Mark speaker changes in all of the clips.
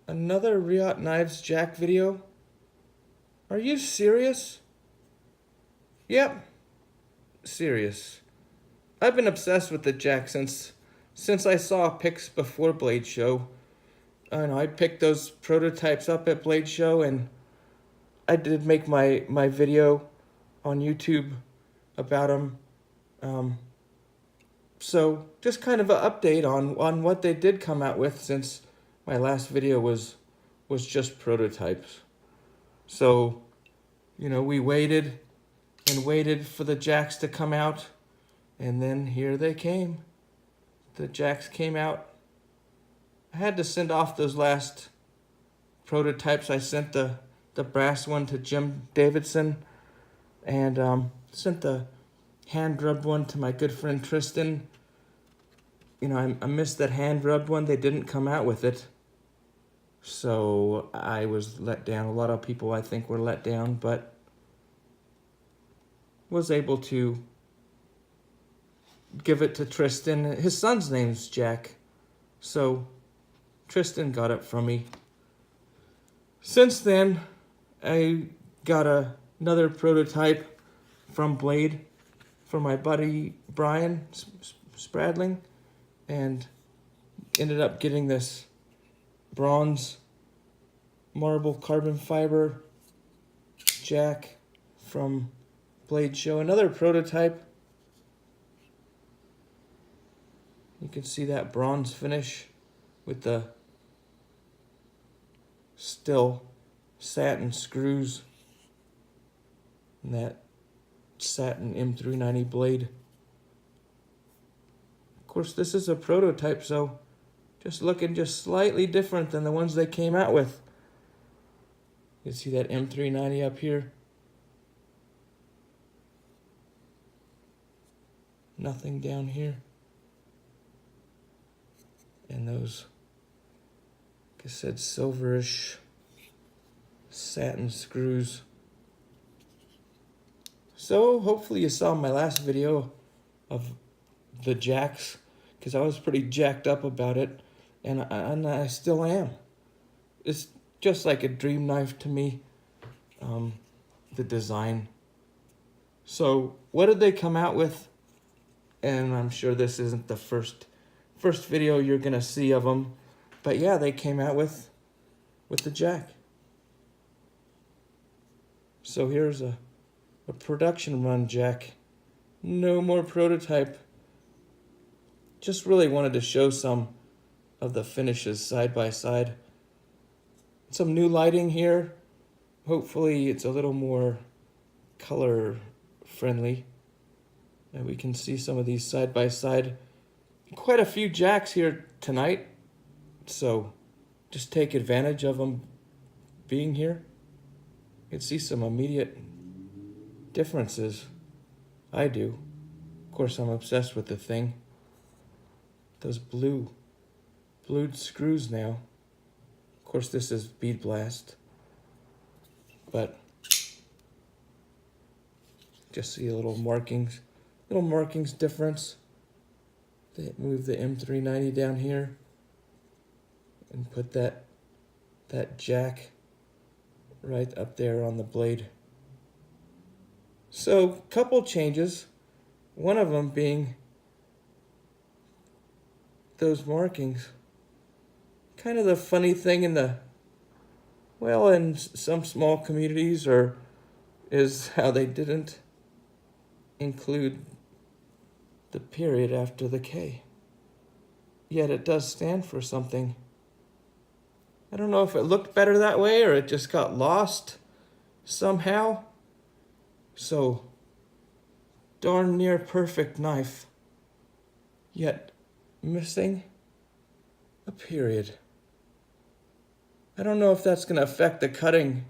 Speaker 1: Another Reate Knives J.A.C.K. video? Are you serious? Yep, serious. I've been obsessed with the J.A.C.K. since I saw pics before Blade Show. I know I picked those prototypes up at Blade Show, and I did make my video on YouTube about them. Um, so just kind of an update on what they did come out with, since my last video was just prototypes. So, we waited and waited for the J.A.C.K.s to come out, and then here they came. The J.A.C.K.s came out. I had to send off those last prototypes. I sent the brass one to Jim Davidson, and sent the hand rubbed one to my good friend Tristan. I missed that hand rubbed one. They didn't come out with it, so I was let down. A lot of people, I think, were let down, but was able to give it to Tristan. His son's name's Jack, so Tristan got it from me. Since then, I got another prototype from Blade for my buddy Brian Spradling, and ended up getting this bronze marble carbon fiber J.A.C.K. from Blade Show. Another prototype. You can see that bronze finish with the still satin screws and that satin M390 blade. Of course, this is a prototype, so just looking just slightly different than the ones they came out with. You can see that M390 up here. Nothing down here. And those, like I said, silverish satin screws. So hopefully you saw my last video of the J.A.C.K.s, because I was pretty jacked up about it, and I still am. It's just like a dream knife to me, the design. So what did they come out with? And I'm sure this isn't the first video you're gonna see of them, but yeah, they came out with the J.A.C.K. So here's a production run J.A.C.K. No more prototype. Just really wanted to show some of the finishes side by side. Some new lighting here. Hopefully it's a little more color friendly, and we can see some of these side by side. Quite a few J.A.C.K.s here tonight, so just take advantage of them being here. You can see some immediate differences. I do. Of course, I'm obsessed with the thing. Those blued screws now. Of course, this is bead blast, but just see little markings difference. They move the M390 down here and put that J.A.C.K. right up there on the blade. So, couple changes. One of them being those markings. Kind of the funny thing in some small communities is how they didn't include the period after the K. Yet it does stand for something. I don't know if it looked better that way or it just got lost somehow. So, darn near perfect knife, yet missing a period. I don't know if that's going to affect the cutting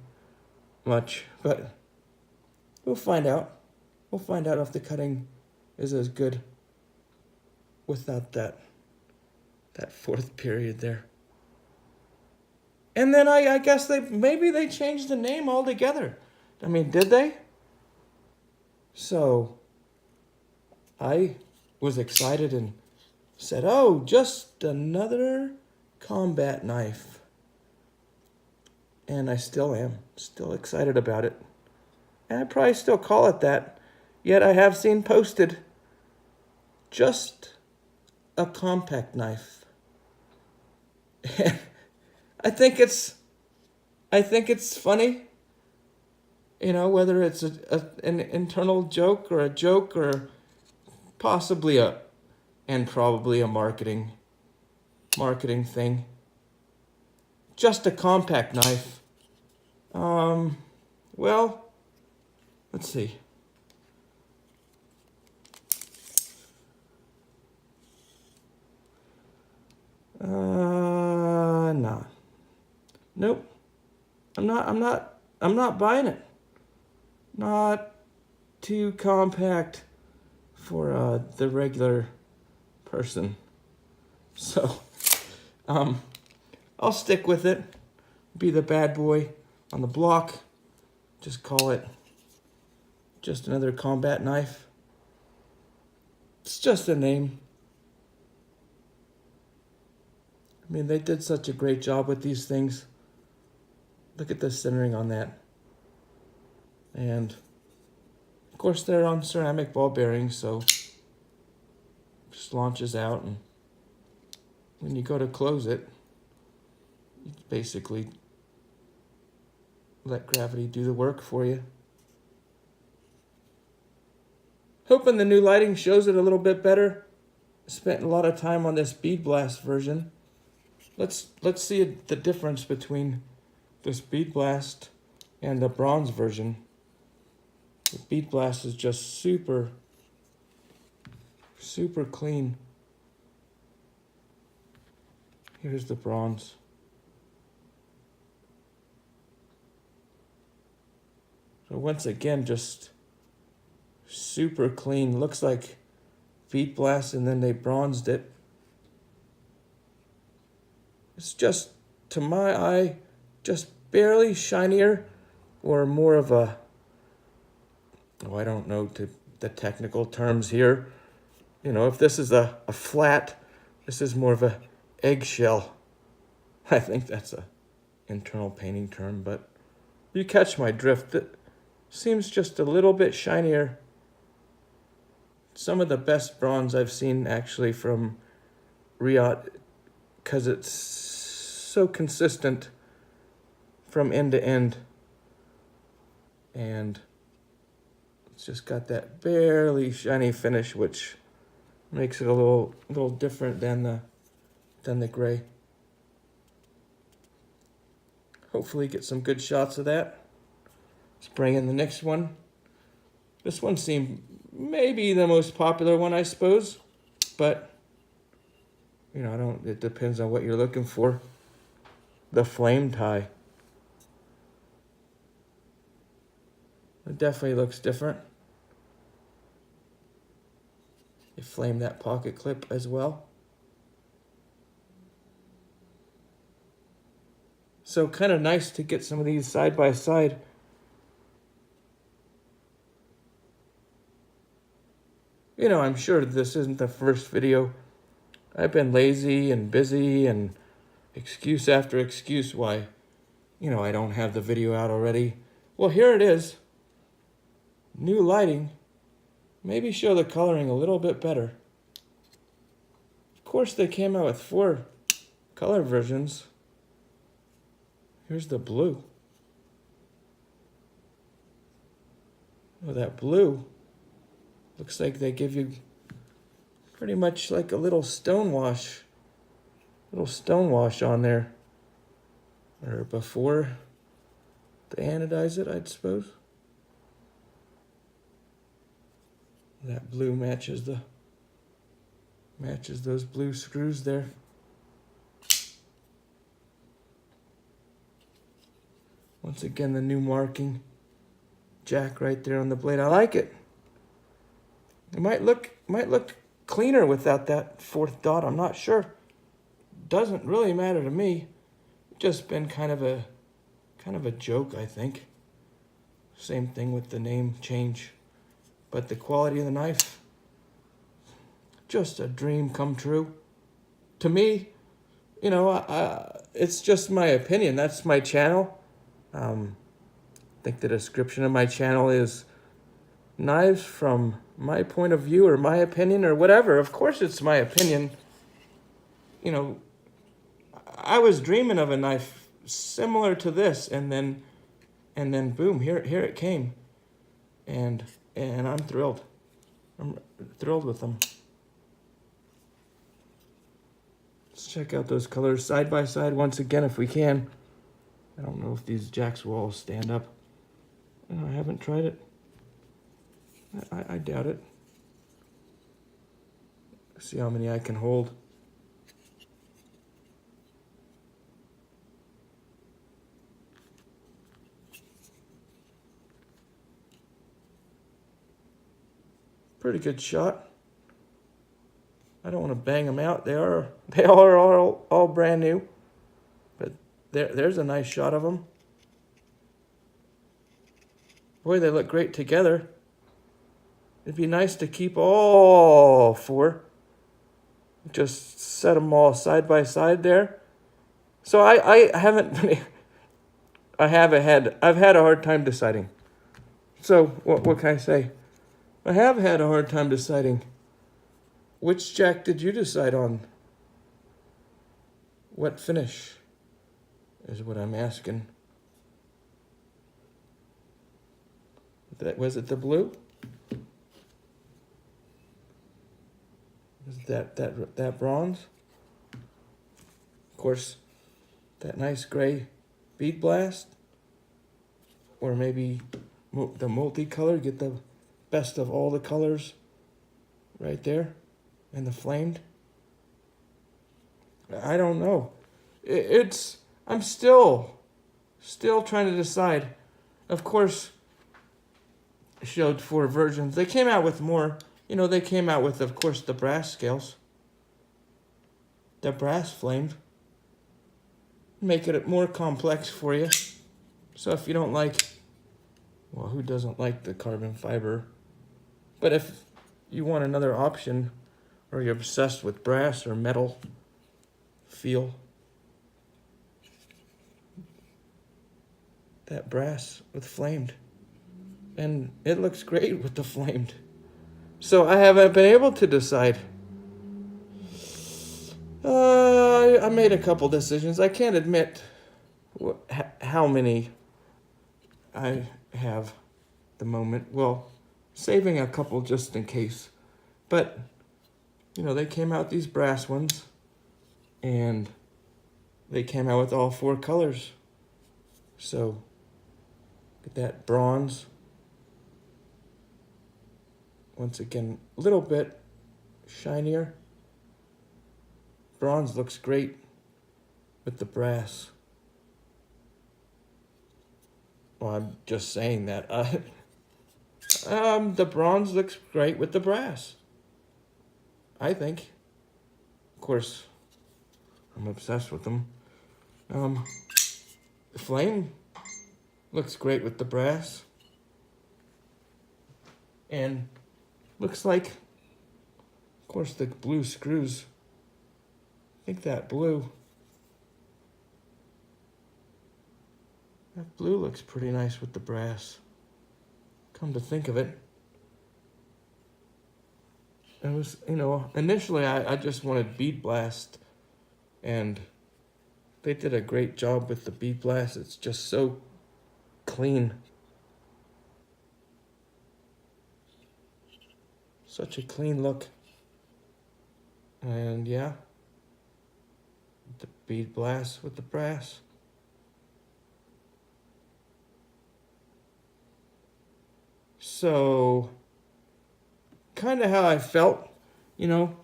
Speaker 1: much, but we'll find out. We'll find out if the cutting is as good without that fourth period there. And then I guess maybe they changed the name altogether. I mean, did they? So I was excited and said, oh, just another combat knife. and I still am. Still excited about it. And I probably still call it that. Yet I have seen posted just a compact knife. I think it's funny, whether it's an internal joke or possibly and probably a marketing thing. Just a compact knife. Well, let's see. Nah. Nope. I'm not buying it. Not too compact for the regular person. So, I'll stick with it. Be the bad boy on the block. Just call it just another combat knife. It's just a name. I mean, they did such a great job with these things. Look at the centering on that. And, of course, they're on ceramic ball bearings, so just launches out. And when you go to close it, you basically let gravity do the work for you. Hoping the new lighting shows it a little bit better. Spent a lot of time on this bead blast version. Let's see the difference between this bead blast and the bronze version. The bead blast is just super clean. Here's the bronze. So once again, just super clean. Looks like bead blast and then they bronzed it. It's just, to my eye, just barely shinier or more of a, I don't know the technical terms here. If this is a flat, this is more of a eggshell. I think that's a internal painting term, but you catch my drift. It seems just a little bit shinier. Some of the best bronze I've seen actually from Reate, because it's so consistent from end to end. And it's just got that barely shiny finish, which makes it a little different than the gray. Hopefully get some good shots of that. Let's bring in the next one. This one seemed maybe the most popular one, I suppose, but it depends on what you're looking for. The flame tie. It definitely looks different. You flame that pocket clip as well. So kind of nice to get some of these side by side. I'm sure this isn't the first video. I've been lazy and busy and excuse after excuse why, I don't have the video out already. Well, here it is. New lighting. Maybe show the coloring a little bit better. Of course, they came out with 4 color versions. Here's the blue. Oh, that blue looks like they give you pretty much like a little stonewash on there. Or before they anodize it, I'd suppose. That blue matches those blue screws there. Once again, the new marking. Jack right there on the blade. I like it. It might look cleaner without that 4th dot. I'm not sure. Doesn't really matter to me. Just been kind of a joke, I think. Same thing with the name change. But the quality of the knife, just a dream come true. To me, it's just my opinion. That's my channel. I think the description of my channel is knives from my point of view or my opinion or whatever. Of course it's my opinion. You know, I was dreaming of a knife similar to this, and then boom, here it came. And I'm thrilled. I'm thrilled with them. Let's check out those colors side by side once again if we can. I don't know if these jacks will all stand up. I haven't tried it. I doubt it. See how many I can hold. Pretty good shot. I don't want to bang them out. They are all brand new. But there's a nice shot of them. Boy, they look great together. It'd be nice to keep all four. Just set them all side by side there. So I haven't I've had a hard time deciding. So what can I say? I have had a hard time deciding. Which jack did you decide on? What finish is what I'm asking. Was it the blue? Was that bronze? Of course, that nice gray bead blast, or maybe the multicolor. Get the best of all the colors right there, and the flamed. I don't know. I'm still trying to decide. Of course, I showed 4 versions. They came out with more. You know, they came out with, of course, the brass scales. The brass flamed. Make it more complex for you. So if you don't like, well, who doesn't like the carbon fiber? But if you want another option, or you're obsessed with brass or metal feel, that brass with flamed. And it looks great with the flamed. So I haven't been able to decide. I made a couple decisions. I can't admit how many I have at the moment. Well, saving a couple just in case. But, you know, they came out these brass ones, and they came out with all 4 colors. So, get that bronze. Once again, a little bit shinier. Bronze looks great with the brass. Well, I'm just saying that. The bronze looks great with the brass, I think. Of course, I'm obsessed with them. The flame looks great with the brass. And looks like, of course, the blue screws. I think that blue looks pretty nice with the brass. Come to think of it. It was, you know, initially I just wanted bead blast, and they did a great job with the bead blast. It's just so clean. Such a clean look. And yeah, the bead blast with the brass. So, kind of how I felt, you know,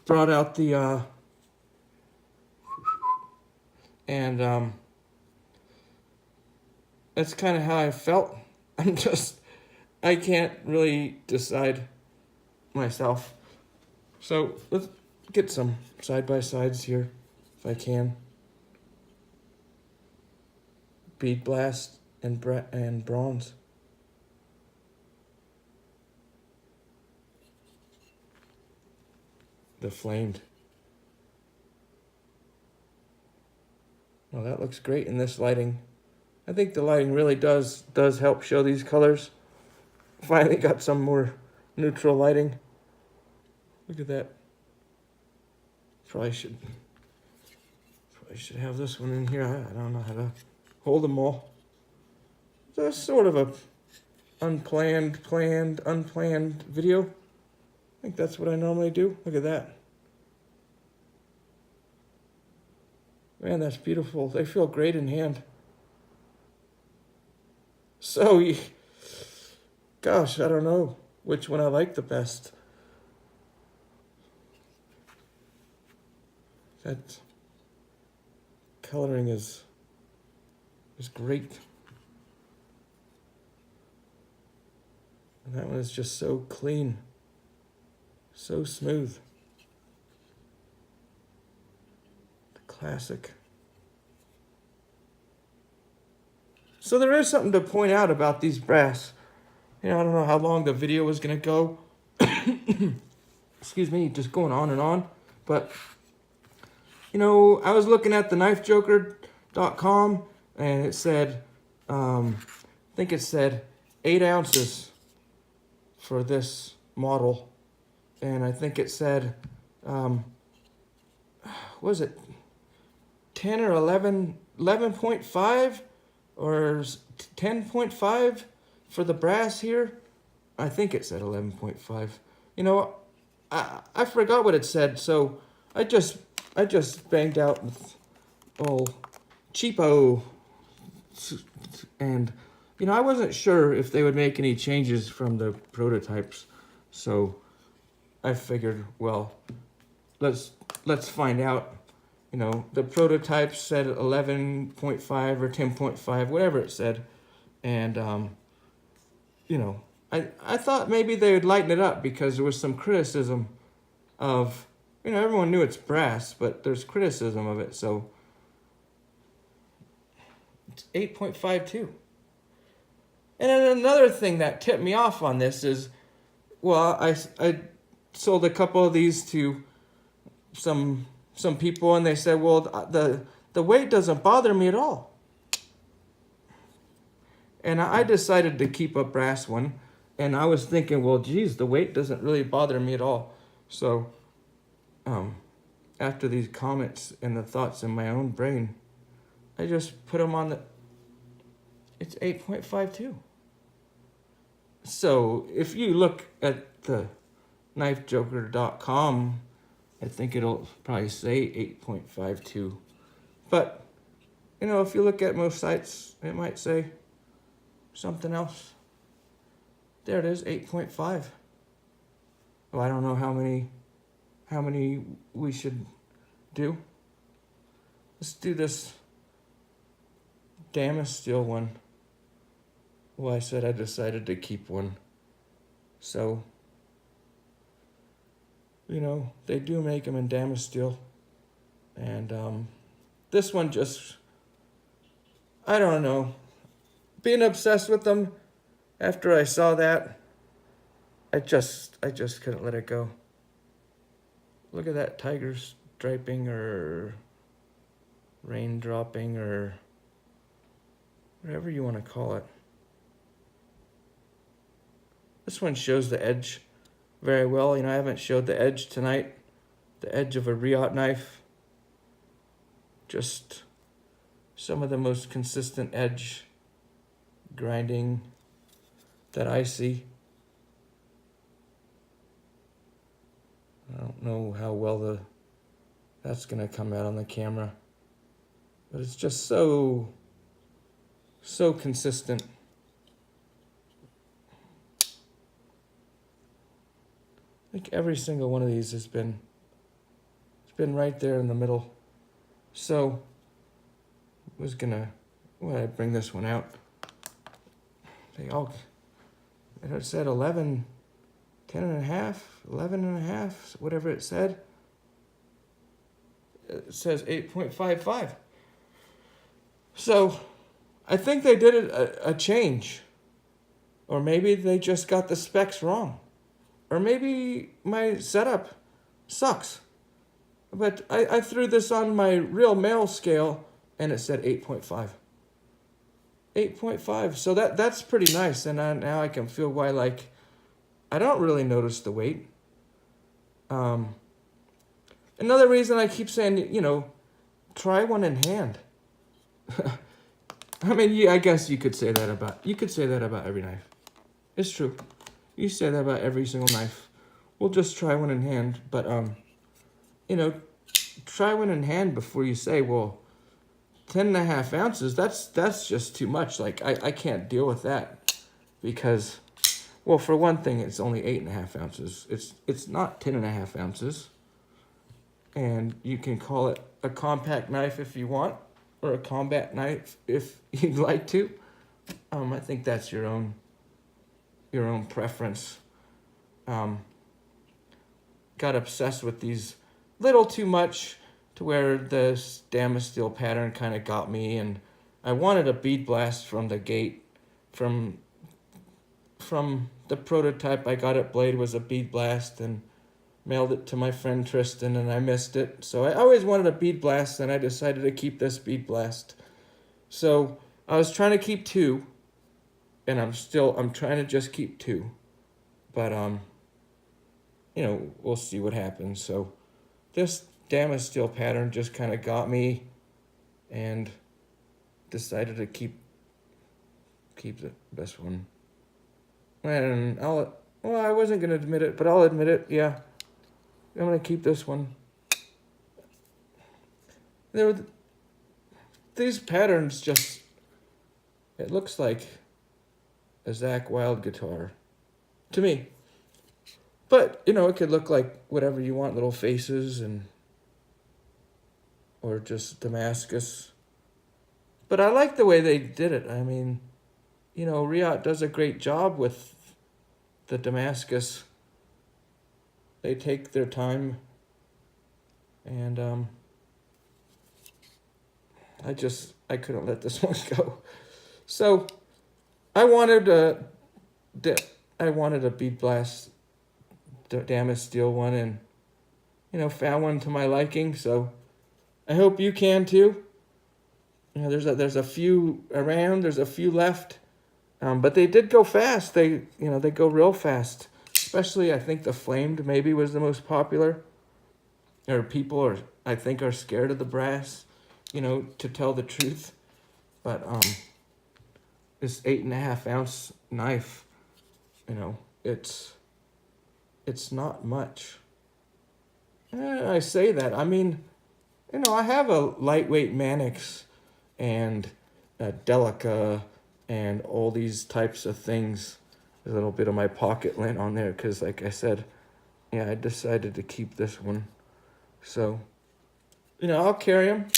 Speaker 1: brought out the, and that's kind of how I felt. I can't really decide myself. So, let's get some side-by-sides here, if I can. Bead blast and bronze. The flamed. Well, that looks great in this lighting. I think the lighting really does help show these colors. Finally got some more neutral lighting. Look at that. Probably should have this one in here. I don't know how to hold them all. That's sort of a unplanned video. I think that's what I normally do. Look at that. Man, that's beautiful. They feel great in hand. So, gosh, I don't know which one I like the best. That coloring is great. And that one is just so clean, so smooth. The classic. So there is something to point out about these brass. You know, I don't know how long the video was going to go. Excuse me, just going on and on. But, you know, I was looking at the knifejoker.com and it said, I think it said 8 ounces for this model. And I think it said, was it 10 or 11.5 or 10.5 for the brass here? I think it said 11.5. You know, I forgot what it said, so I just banged out with cheapo, and you know, I wasn't sure if they would make any changes from the prototypes, so I figured, well, let's find out. You know, the prototype said 11.5 or 10.5, whatever it said, and you know, I thought maybe they would lighten it up because there was some criticism of, you know, everyone knew it's brass, but there's criticism of it, so it's 8.52. And then another thing that tipped me off on this is, well, I sold a couple of these to some people, and they said, well, the weight doesn't bother me at all. And I decided to keep a brass one, and I was thinking, well, geez, the weight doesn't really bother me at all. So, after these comments and the thoughts in my own brain, I just put them on it's 8.52. So, if you look at the knifejoker.com, I think it'll probably say 8.52. But, you know, if you look at most sites, it might say something else. There it is, 8.5. Well, I don't know how many we should do. Let's do this Damascus steel one. Well, I said I decided to keep one. So, you know, they do make them in Damascus steel. And this one just, I don't know. Being obsessed with them after I saw that, I just couldn't let it go. Look at that tiger striping or rain dropping or whatever you want to call it. This one shows the edge very well. You know, I haven't showed the edge tonight. The edge of a Reate knife. Just some of the most consistent edge grinding that I see. I don't know how well that's gonna come out on the camera, but it's just so consistent. I think every single one of these it's been right there in the middle. So I was gonna, when I bring this one out, it said 11, 10 and a half, 11 and a half, whatever it said. It says 8.55. So I think they did a change, or maybe they just got the specs wrong. Or maybe my setup sucks. But I threw this on my real mail scale and it said 8.5. 8.5. So that's pretty nice. And now I can feel why, like, I don't really notice the weight. Another reason I keep saying, try one in hand. I mean, yeah, I guess you could say that about every knife. It's true. You say that about every single knife. We'll just try one in hand, but you know, try one in hand before you say, well, 10.5 ounces. That's just too much. Like I can't deal with that because, well, for one thing, it's only 8.5 ounces. It's not 10.5 ounces, and you can call it a compact knife if you want, or a combat knife if you'd like to. I think that's your own preference. Got obsessed with these little too much to where the stainless steel pattern kind of got me, and I wanted a bead blast from the gate. From the prototype I got at Blade was a bead blast, and mailed it to my friend Tristan, and I missed it. So I always wanted a bead blast, and I decided to keep this bead blast. So I was trying to keep two, and I'm trying to just keep two. But we'll see what happens. So this stainless steel pattern just kind of got me, and decided to keep this one. And I wasn't gonna admit it, but I'll admit it. Yeah, I'm gonna keep this one. These patterns just, it looks like a Zakk Wylde guitar to me. But, it could look like whatever you want, little faces or just Damascus. But I like the way they did it. I mean, Reate does a great job with the Damascus. They take their time, and I couldn't let this one go. So I wanted a bead blast Damascus steel one, and found one to my liking. So I hope you can too. There's a few around. There's a few left, but they did go fast. They go real fast. Especially, I think the flamed maybe was the most popular. Or people I think are scared of the brass, to tell the truth. But this 8.5 ounce knife, it's not much. I say that. I mean, I have a lightweight Mannix and a Delica and all these types of things. A little bit of my pocket lint on there because, like I said, I decided to keep this one. So, I'll carry them.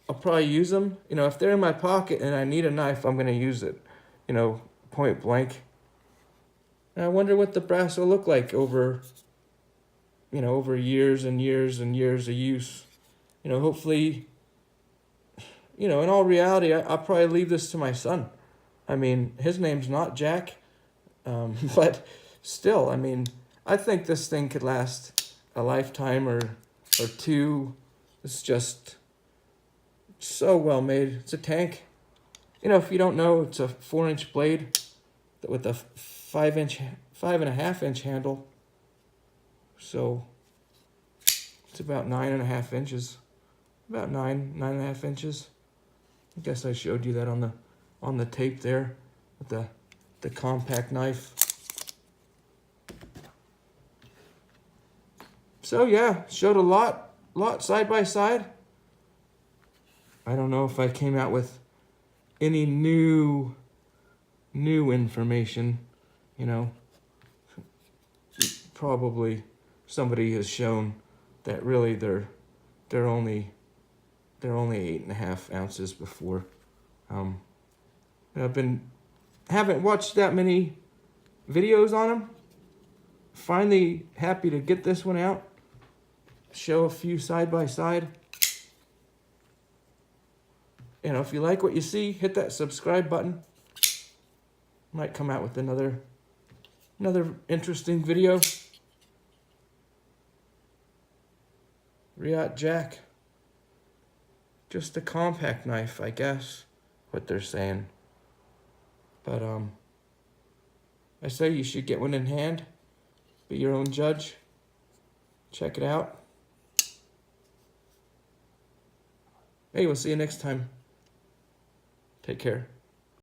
Speaker 1: I'll probably use them. If they're in my pocket and I need a knife, I'm going to use it, point blank. And I wonder what the brass will look like over years and years and years of use. Hopefully, in all reality, I'll probably leave this to my son. I mean, his name's not Jack, but still, I mean, I think this thing could last a lifetime or two. It's just so well made. It's a tank. If you don't know, it's a 4-inch blade with a 5.5 inch handle. So it's about 9.5 inches. About 9.5 inches. I guess I showed you that on the tape there with the compact knife. So yeah, showed a lot side by side. I don't know if I came out with any new information, Probably somebody has shown that really they're only 8.5 ounces before. Haven't watched that many videos on them. Finally happy to get this one out. Show a few side by side. If you like what you see, hit that subscribe button. Might come out with another interesting video. Reate J.A.C.K. Just a compact knife, I guess. what they're saying. But I say you should get one in hand. Be your own judge. Check it out. Hey, we'll see you next time. Take care.